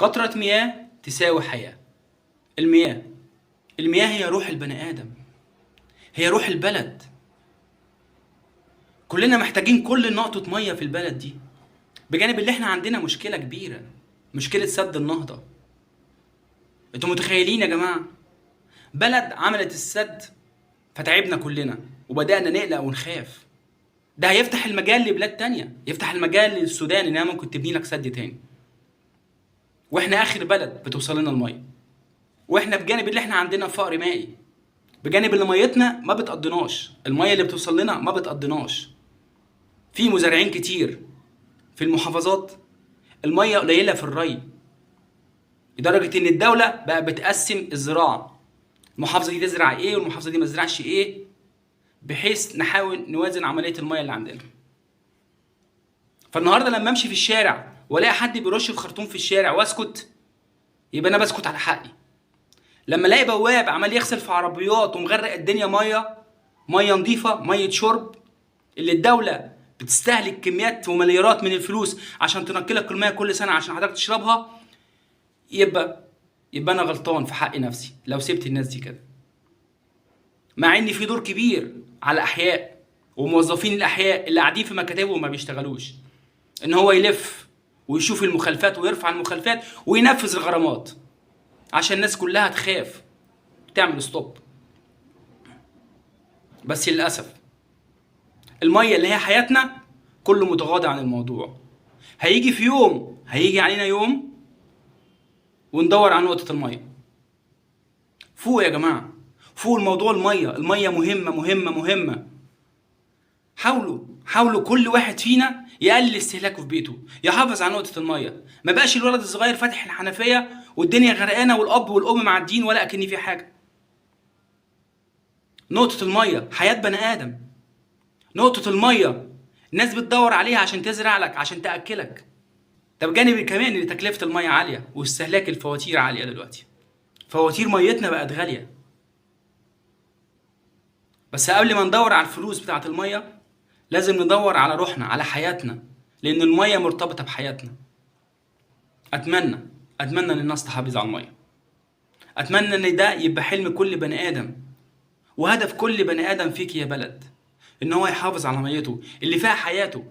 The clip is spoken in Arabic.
قطرة مياه تساوي حياة. المياه المياه هي روح البني آدم، هي روح البلد. كلنا محتاجين كل نقطة مية في البلد دي، بجانب اللي احنا عندنا مشكلة كبيرة، مشكلة سد النهضة. انتوا متخيلين يا جماعة؟ بلد عملت السد فتعبنا كلنا وبدأنا نقلق ونخاف. ده هيفتح المجال لبلاد تانية، يفتح المجال للسودان انها ممكن تبني لك سد تاني. واحنا اخر بلد بتوصل لنا المية، واحنا بجانب اللي احنا عندنا فقر مائي، بجانب اللي ميتنا ما بتقضناش، المية اللي بتوصل لنا ما بتقضناش. في مزارعين كتير في المحافظات المية قليلة في الري، لدرجة إن الدولة بقى بتقسم الزراعة، المحافظة دي تزرع إيه والمحافظة دي ما تزرعش إيه، بحيث نحاول نوازن عملية المية اللي عندنا. فالنهاردة لما أمشي في الشارع وألاقي حد بيرش في خرطوم في الشارع وأسكت، يبقى أنا بسكت على حقي. لما ألاقي بواب عمال يغسل في عربيات ومغرق الدنيا مية نظيفة، مية شرب، اللي الدولة بتستهلك كميات ومليارات من الفلوس عشان تنقلك المية كل سنة عشان حضرتك تشربها، يبقى انا غلطان في حق نفسي لو سبت الناس دي كده. مع ان في دور كبير على احياء وموظفين الاحياء اللي قاعدين في مكاتبهم وما بيشتغلوش، ان هو يلف ويشوف المخالفات ويرفع المخالفات وينفذ الغرامات عشان الناس كلها تخاف تعمل ستوب. بس للاسف الميه اللي هي حياتنا كله متغاضى عن الموضوع. هيجي علينا يوم وندور على نقطة المية. فوق يا جماعة، فوق الموضوع. المية مهمة مهمة مهمة. حاولوا كل واحد فينا يقلل استهلاكه في بيته، يحافظ على نقطة المية. ما بقاش الولد الصغير فاتح الحنفية والدنيا غرقانة والأب والأم معدين ولا أكن في حاجة. نقطة المية حياة بني آدم. نقطة المية الناس بتدور عليها عشان تزرع لك، عشان تأكلك. ده بجانب كمان ان تكلفة المية عالية واستهلاك الفواتير عالية دلوقتي. فواتير ميتنا بقت غالية. بس قبل ما ندور على الفلوس بتاعة المية لازم ندور على روحنا، على حياتنا، لأن المية مرتبطة بحياتنا. أتمنى أن الناس تحافظ على المية. أتمنى إن ده يبقى حلم كل بني آدم وهدف كل بني آدم فيك يا بلد، إن هو يحافظ على ميته اللي فيها حياته.